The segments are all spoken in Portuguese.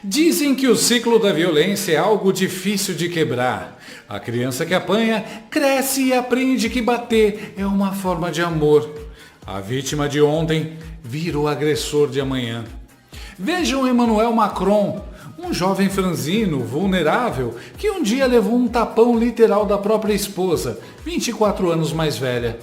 Dizem que o ciclo da violência é algo difícil de quebrar. A criança que apanha cresce e aprende que bater é uma forma de amor. A vítima de ontem vira o agressor de amanhã. Vejam Emmanuel Macron, um jovem franzino, vulnerável, que um dia levou um tapão literal da própria esposa, 24 anos mais velha.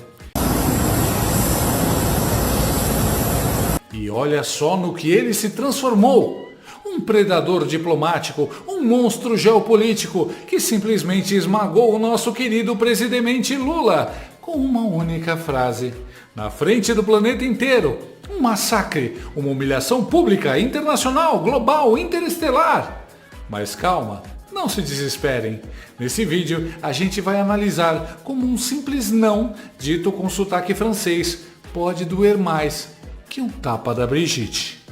E olha só no que ele se transformou. Um predador diplomático, um monstro geopolítico que simplesmente esmagou o nosso querido presidente Lula com uma única frase. Na frente do planeta inteiro, um massacre, uma humilhação pública, internacional, global, interestelar. Mas calma, não se desesperem. Nesse vídeo a gente vai analisar como um simples não, dito com sotaque francês, pode doer mais que um tapa da Brigitte.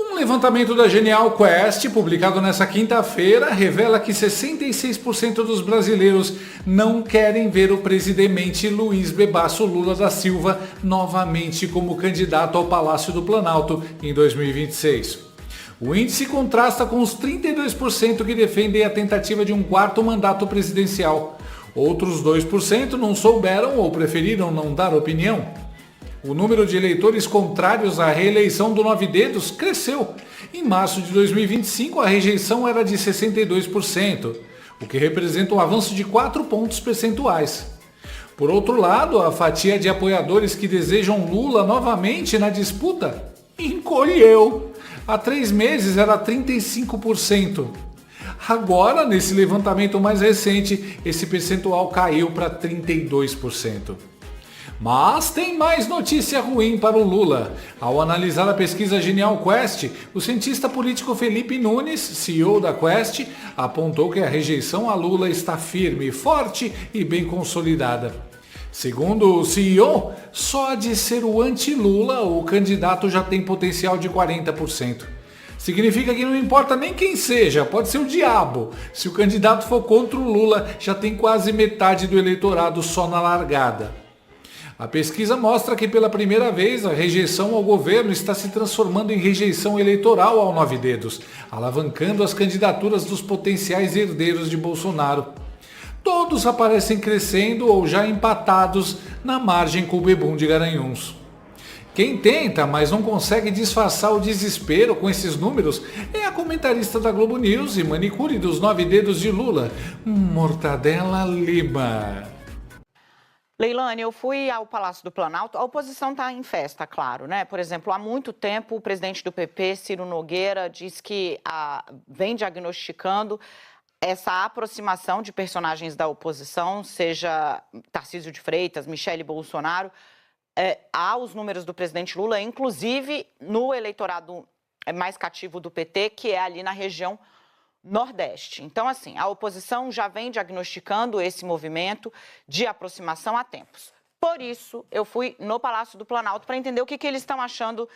Um levantamento da Genial Quest, publicado nesta quinta-feira, revela que 66% dos brasileiros não querem ver o presidente Luiz Bebasso Lula da Silva novamente como candidato ao Palácio do Planalto em 2026. O índice contrasta com os 32% que defendem a tentativa de um quarto mandato presidencial. Outros 2% não souberam ou preferiram não dar opinião. O número de eleitores contrários à reeleição do Nove Dedos cresceu. Em março de 2025, a rejeição era de 62%, o que representa um avanço de 4 pontos percentuais. Por outro lado, a fatia de apoiadores que desejam Lula novamente na disputa encolheu. Há 3 meses era 35%. Agora, nesse levantamento mais recente, esse percentual caiu para 32%. Mas tem mais notícia ruim para o Lula. Ao analisar a pesquisa Genial Quest, o cientista político Felipe Nunes, CEO da Quest, apontou que a rejeição a Lula está firme, forte e bem consolidada. Segundo o CEO, só de ser o anti-Lula, o candidato já tem potencial de 40%. Significa que não importa nem quem seja, pode ser o diabo. Se o candidato for contra o Lula, já tem quase metade do eleitorado só na largada. A pesquisa mostra que pela primeira vez a rejeição ao governo está se transformando em rejeição eleitoral ao Nove Dedos, alavancando as candidaturas dos potenciais herdeiros de Bolsonaro. Todos aparecem crescendo ou já empatados na margem com o bebum de Garanhuns. Quem tenta, mas não consegue disfarçar o desespero com esses números é a comentarista da Globo News e manicure dos Nove Dedos de Lula, Mortadela Lima. Leilane, eu fui ao Palácio do Planalto, a oposição está em festa, claro, né? Por exemplo, há muito tempo o presidente do PP, Ciro Nogueira, diz que vem diagnosticando essa aproximação de personagens da oposição, seja Tarcísio de Freitas, Michele Bolsonaro, aos números do presidente Lula, inclusive no eleitorado mais cativo do PT, que é ali na região Nordeste. Então, assim, a oposição já vem diagnosticando esse movimento de aproximação há tempos. Por isso, eu fui no Palácio do Planalto para entender o que eles estão achando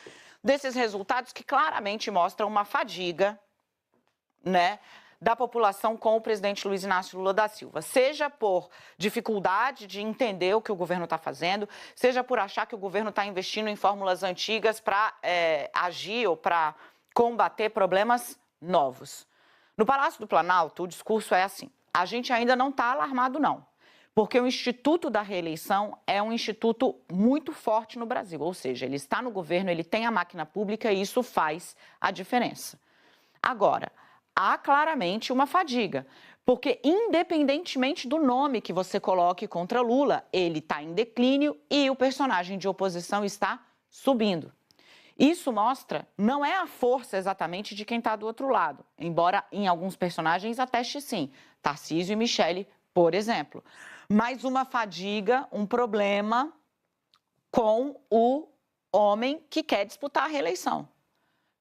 desses resultados que claramente mostram uma fadiga, né, da população com o presidente Luiz Inácio Lula da Silva. Seja por dificuldade de entender o que o governo está fazendo, seja por achar que o governo está investindo em fórmulas antigas para agir ou para combater problemas novos. No Palácio do Planalto, o discurso é assim: a gente ainda não está alarmado, não, porque o Instituto da Reeleição é um instituto muito forte no Brasil, ou seja, ele está no governo, ele tem a máquina pública e isso faz a diferença. Agora, há claramente uma fadiga, porque independentemente do nome que você coloque contra Lula, ele está em declínio e o personagem de oposição está subindo. Isso mostra, não é a força exatamente de quem está do outro lado, embora em alguns personagens ateste sim, Tarcísio e Michele, por exemplo, mas uma fadiga, um problema com o homem que quer disputar a reeleição,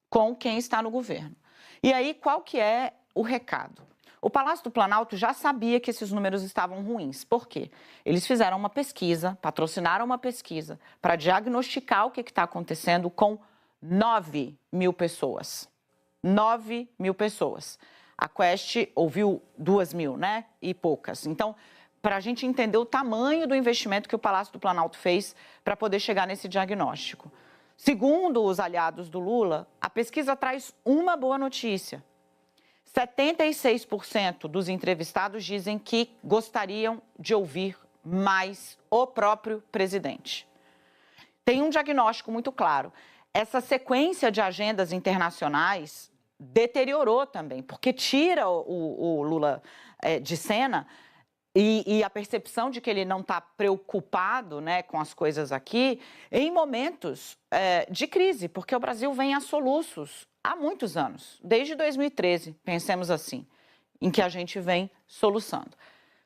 com quem está no governo. E aí, qual que é o recado? O Palácio do Planalto já sabia que esses números estavam ruins. Por quê? Eles fizeram uma pesquisa, patrocinaram uma pesquisa para diagnosticar o que está acontecendo com 9 mil pessoas. 9 mil pessoas. A Quest ouviu 2 mil, né? E poucas. Então, para a gente entender o tamanho do investimento que o Palácio do Planalto fez para poder chegar nesse diagnóstico. Segundo os aliados do Lula, a pesquisa traz uma boa notícia. 76% dos entrevistados dizem que gostariam de ouvir mais o próprio presidente. Tem um diagnóstico muito claro. Essa sequência de agendas internacionais deteriorou também, porque tira o Lula de cena e a percepção de que ele não está preocupado, né, com as coisas aqui em momentos de crise, porque o Brasil vem a soluços há muitos anos, desde 2013, pensemos assim, em que a gente vem soluçando.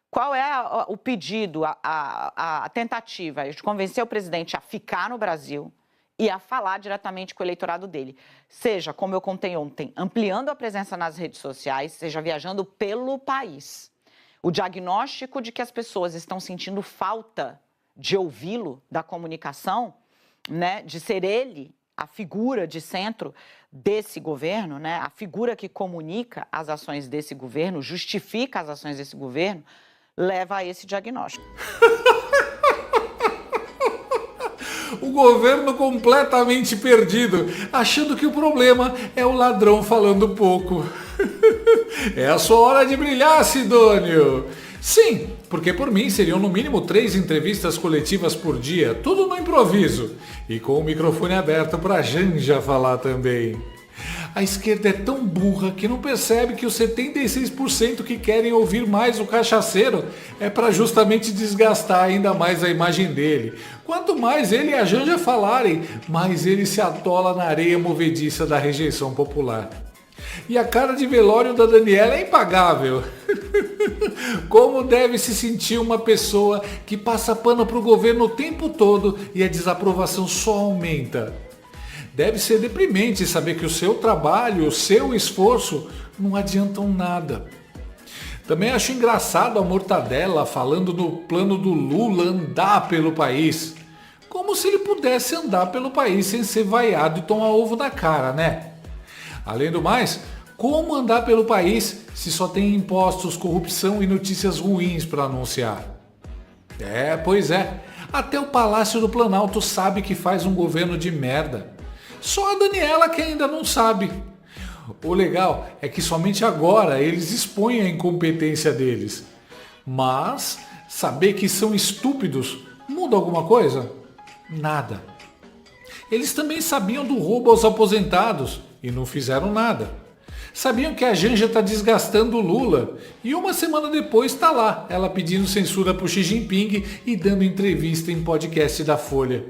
Qual é o pedido, a tentativa de convencer o presidente a ficar no Brasil e a falar diretamente com o eleitorado dele? Seja, como eu contei ontem, ampliando a presença nas redes sociais, seja viajando pelo país. O diagnóstico de que as pessoas estão sentindo falta de ouvi-lo, da comunicação, né, de ser ele a figura de centro desse governo, né, a figura que comunica as ações desse governo, justifica as ações desse governo, leva a esse diagnóstico. O governo completamente perdido, achando que o problema é o ladrão falando pouco. É a sua hora de brilhar, Sidônio. Sim, porque por mim seriam no mínimo 3 entrevistas coletivas por dia, tudo no improviso. E com o microfone aberto para a Janja falar também. A esquerda é tão burra que não percebe que os 76% que querem ouvir mais o cachaceiro é para justamente desgastar ainda mais a imagem dele. Quanto mais ele e a Janja falarem, mais ele se atola na areia movediça da rejeição popular. E a cara de velório da Daniela é impagável. Como deve se sentir uma pessoa que passa pano para o governo o tempo todo e a desaprovação só aumenta? Deve ser deprimente saber que o seu trabalho, o seu esforço não adiantam nada. Também acho engraçado a Mortadela falando no plano do Lula andar pelo país. Como se ele pudesse andar pelo país sem ser vaiado e tomar ovo na cara, né? Além do mais, como andar pelo país se só tem impostos, corrupção e notícias ruins para anunciar? Pois é. Até o Palácio do Planalto sabe que faz um governo de merda. Só a Daniela que ainda não sabe. O legal é que somente agora eles expõem a incompetência deles. Mas saber que são estúpidos muda alguma coisa? Nada. Eles também sabiam do roubo aos aposentados e não fizeram nada. Sabiam que a Janja está desgastando o Lula e uma semana depois está lá, ela pedindo censura para o Xi Jinping e dando entrevista em podcast da Folha.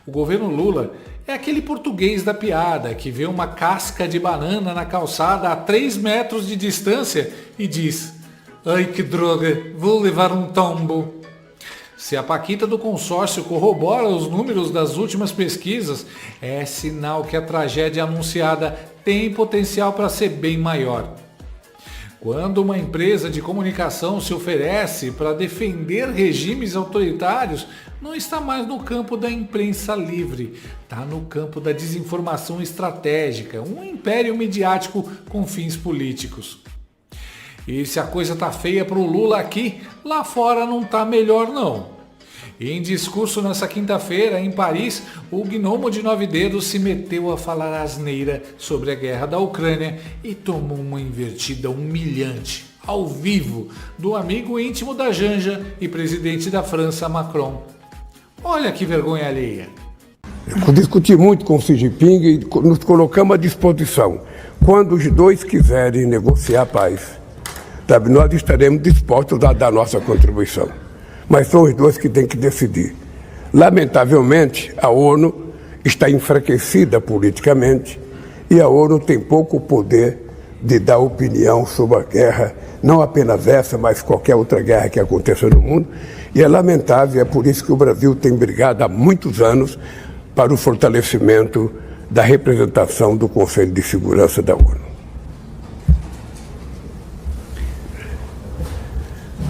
O governo Lula é aquele português da piada que vê uma casca de banana na calçada a 3 metros de distância e diz: "Ai que droga, vou levar um tombo". Se a Paquita do consórcio corrobora os números das últimas pesquisas, é sinal que a tragédia anunciada tem potencial para ser bem maior. Quando uma empresa de comunicação se oferece para defender regimes autoritários, não está mais no campo da imprensa livre, está no campo da desinformação estratégica, um império midiático com fins políticos. E se a coisa tá feia para o Lula aqui, lá fora não tá melhor não. Em discurso nessa quinta-feira, em Paris, o gnomo de 9 dedos se meteu a falar asneira sobre a guerra da Ucrânia e tomou uma invertida humilhante, ao vivo, do amigo íntimo da Janja e presidente da França, Macron. Olha que vergonha alheia. Eu discuti muito com o Xi Jinping e nos colocamos à disposição. Quando os dois quiserem negociar a paz, sabe, nós estaremos dispostos a dar nossa contribuição. Mas são os dois que têm que decidir. Lamentavelmente, a ONU está enfraquecida politicamente e a ONU tem pouco poder de dar opinião sobre a guerra, não apenas essa, mas qualquer outra guerra que aconteça no mundo. E é lamentável, é por isso que o Brasil tem brigado há muitos anos para o fortalecimento da representação do Conselho de Segurança da ONU.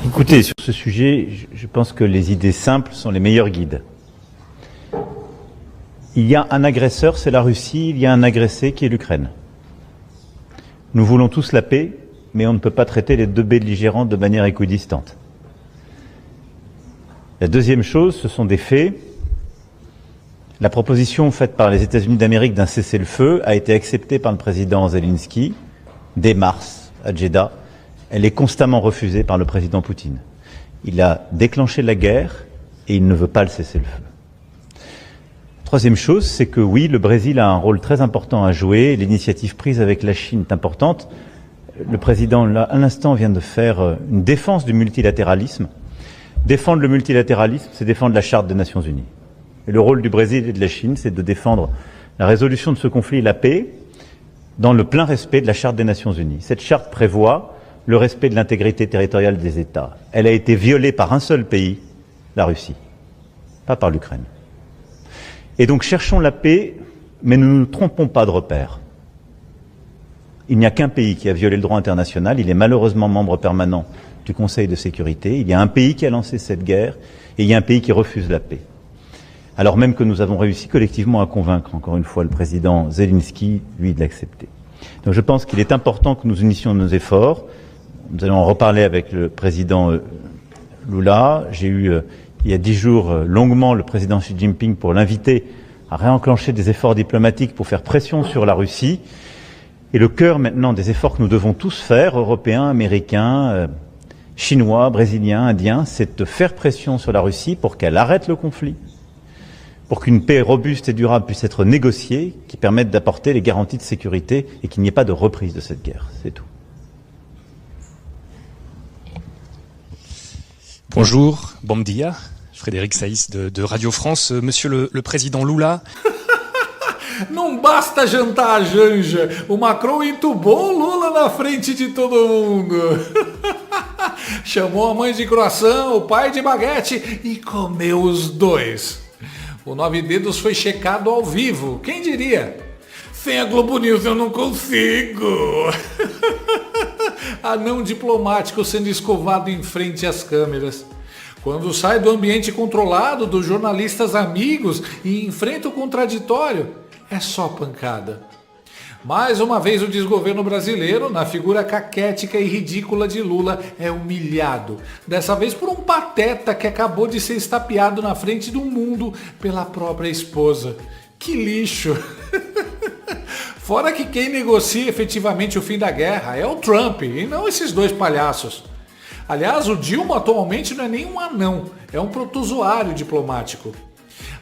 Écoutez, sur ce sujet, je pense que les idées simples sont les meilleurs guides. Il y a un agresseur, c'est la Russie, il y a un agressé qui est l'Ukraine. Nous voulons tous la paix, mais on ne peut pas traiter les deux belligérants de manière équidistante. La deuxième chose, ce sont des faits. La proposition faite par les États-Unis d'Amérique d'un cessez-le-feu a été acceptée par le président Zelensky dès mars à Jeddah. Elle est constamment refusée par le président Poutine. Il a déclenché la guerre et il ne veut pas le cessez-le-feu. Troisième chose, c'est que oui, le Brésil a un rôle très important à jouer. L'initiative prise avec la Chine est importante. Le président, là, à l'instant, vient de faire une défense du multilatéralisme. Défendre le multilatéralisme, c'est défendre la Charte des Nations Unies. Et le rôle du Brésil et de la Chine, c'est de défendre la résolution de ce conflit et la paix dans le plein respect de la Charte des Nations Unies. Cette charte prévoit le respect de l'intégrité territoriale des États. Elle a été violée par un seul pays, la Russie, pas par l'Ukraine. Et donc cherchons la paix, mais ne nous trompons pas de repère. Il n'y a qu'un pays qui a violé le droit international, il est malheureusement membre permanent du Conseil de sécurité, il y a un pays qui a lancé cette guerre, et il y a un pays qui refuse la paix. Alors même que nous avons réussi collectivement à convaincre, encore une fois, le président Zelensky, lui, de l'accepter. Donc je pense qu'il est important que nous unissions nos efforts. Nous allons en reparler avec le président Lula. J'ai eu, il y a 10 jours, longuement le président Xi Jinping pour l'inviter à réenclencher des efforts diplomatiques pour faire pression sur la Russie. Et le cœur maintenant des efforts que nous devons tous faire, Européens, Américains, Chinois, Brésiliens, Indiens, c'est de faire pression sur la Russie pour qu'elle arrête le conflit, pour qu'une paix robuste et durable puisse être négociée, qui permette d'apporter les garanties de sécurité et qu'il n'y ait pas de reprise de cette guerre. C'est tout. Bonjour, bom dia, Frédéric Saïs de Radio France. Monsieur le président Lula. Não basta jantar a Janja, o Macron entubou o Lula na frente de todo mundo. Chamou a mãe de croissant, o pai de baguete e comeu os dois. O 9 Dedos foi checado ao vivo, quem diria? Sem a Globo News eu não consigo. Anão diplomático sendo escovado em frente às câmeras. Quando sai do ambiente controlado dos jornalistas amigos e enfrenta o contraditório, é só pancada. Mais uma vez o desgoverno brasileiro, na figura caquética e ridícula de Lula, é humilhado. Dessa vez por um pateta que acabou de ser estapeado na frente do mundo pela própria esposa. Que lixo! Fora que quem negocia efetivamente o fim da guerra é o Trump e não esses dois palhaços. Aliás, o Dilma atualmente não é nem um anão, é um protozoário diplomático.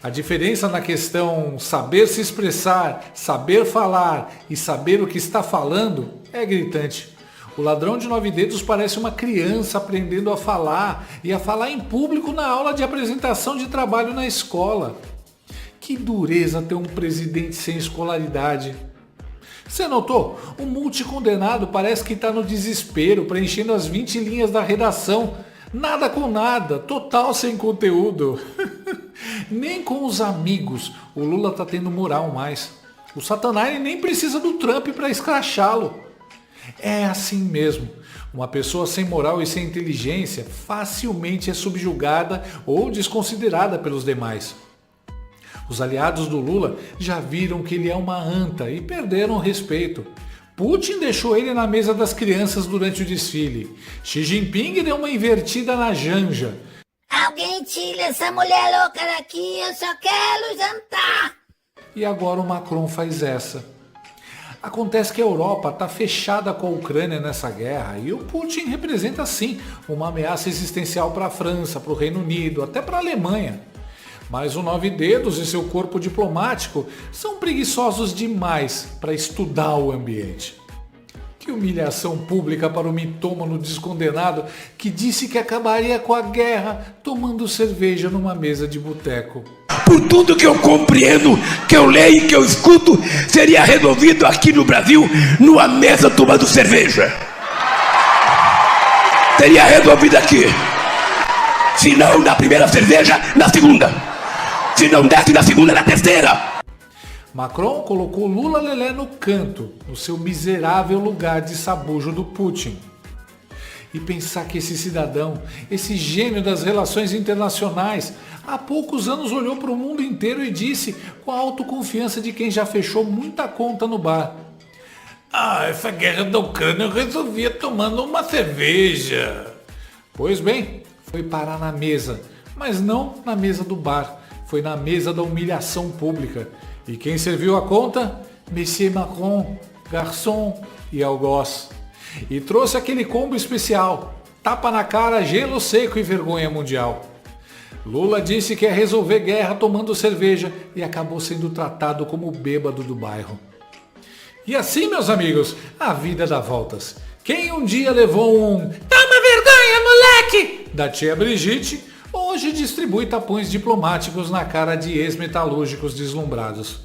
A diferença na questão saber se expressar, saber falar e saber o que está falando é gritante. O ladrão de 9 dedos parece uma criança aprendendo a falar e a falar em público na aula de apresentação de trabalho na escola. Que dureza ter um presidente sem escolaridade. Você notou? O multicondenado parece que está no desespero, preenchendo as 20 linhas da redação. Nada com nada, total sem conteúdo. Nem com os amigos o Lula está tendo moral mais. O Satanás nem precisa do Trump para escrachá-lo. É assim mesmo. Uma pessoa sem moral e sem inteligência facilmente é subjugada ou desconsiderada pelos demais. Os aliados do Lula já viram que ele é uma anta e perderam o respeito. Putin deixou ele na mesa das crianças durante o desfile. Xi Jinping deu uma invertida na Janja. Alguém tira essa mulher louca daqui, eu só quero jantar. E agora o Macron faz essa. Acontece que a Europa está fechada com a Ucrânia nessa guerra e o Putin representa sim uma ameaça existencial para a França, para o Reino Unido, até para a Alemanha. Mas o 9 Dedos e seu corpo diplomático são preguiçosos demais para estudar o ambiente. Que humilhação pública para o mitômano descondenado que disse que acabaria com a guerra tomando cerveja numa mesa de boteco. Por tudo que eu compreendo, que eu leio e que eu escuto, seria resolvido aqui no Brasil, numa mesa tomando cerveja. Seria resolvido aqui. Se não na primeira cerveja, na segunda. Se não desce na segunda, na terceira. Macron colocou Lula Lelé no canto, no seu miserável lugar de sabujo do Putin. E pensar que esse cidadão, esse gênio das relações internacionais, há poucos anos olhou para o mundo inteiro e disse, com a autoconfiança de quem já fechou muita conta no bar: "Ah, essa guerra da Ucrânia eu resolvia tomando uma cerveja." Pois bem, foi parar na mesa, mas não na mesa do bar. foi na mesa da humilhação pública. E quem serviu a conta? Monsieur Macron, garçom e algoz. E trouxe aquele combo especial, tapa na cara, gelo seco e vergonha mundial. Lula disse que ia resolver guerra tomando cerveja e acabou sendo tratado como o bêbado do bairro. E assim, meus amigos, a vida dá voltas. Quem um dia levou um "toma vergonha, moleque" da tia Brigitte, hoje distribui tapões diplomáticos na cara de ex-metalúrgicos deslumbrados.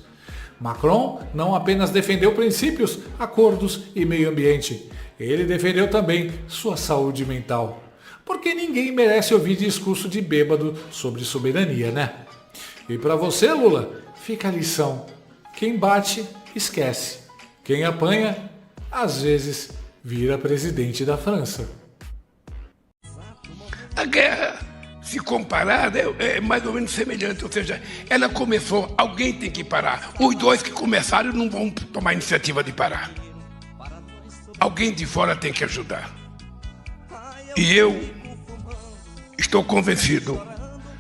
Macron não apenas defendeu princípios, acordos e meio ambiente, ele defendeu também sua saúde mental. Porque ninguém merece ouvir discurso de bêbado sobre soberania, né? E para você, Lula, fica a lição. Quem bate, esquece. Quem apanha, às vezes, vira presidente da França. A guerra, se comparada, é mais ou menos semelhante. Ou seja, ela começou, alguém tem que parar. Os dois que começaram não vão tomar iniciativa de parar. Alguém de fora tem que ajudar. E eu estou convencido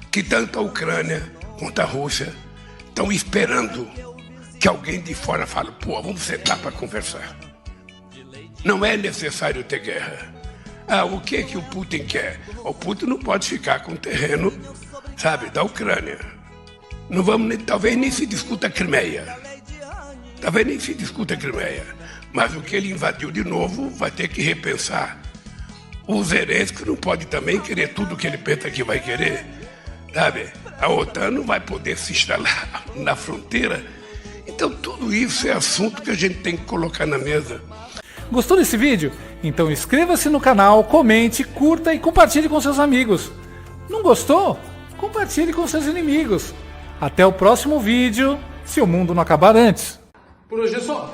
que tanto a Ucrânia quanto a Rússia estão esperando que alguém de fora fale, pô, vamos sentar para conversar. Não é necessário ter guerra. O que o Putin quer? O Putin não pode ficar com o terreno, sabe, da Ucrânia. Não vamos, talvez nem se discuta a Crimeia. Mas o que ele invadiu de novo vai ter que repensar. O Zelensky não pode também querer tudo o que ele pensa que vai querer, sabe? A OTAN não vai poder se instalar na fronteira. Então tudo isso é assunto que a gente tem que colocar na mesa. Gostou desse vídeo? Então inscreva-se no canal, comente, curta e compartilhe com seus amigos. Não gostou? Compartilhe com seus inimigos. Até o próximo vídeo, se o mundo não acabar antes. Por hoje é só.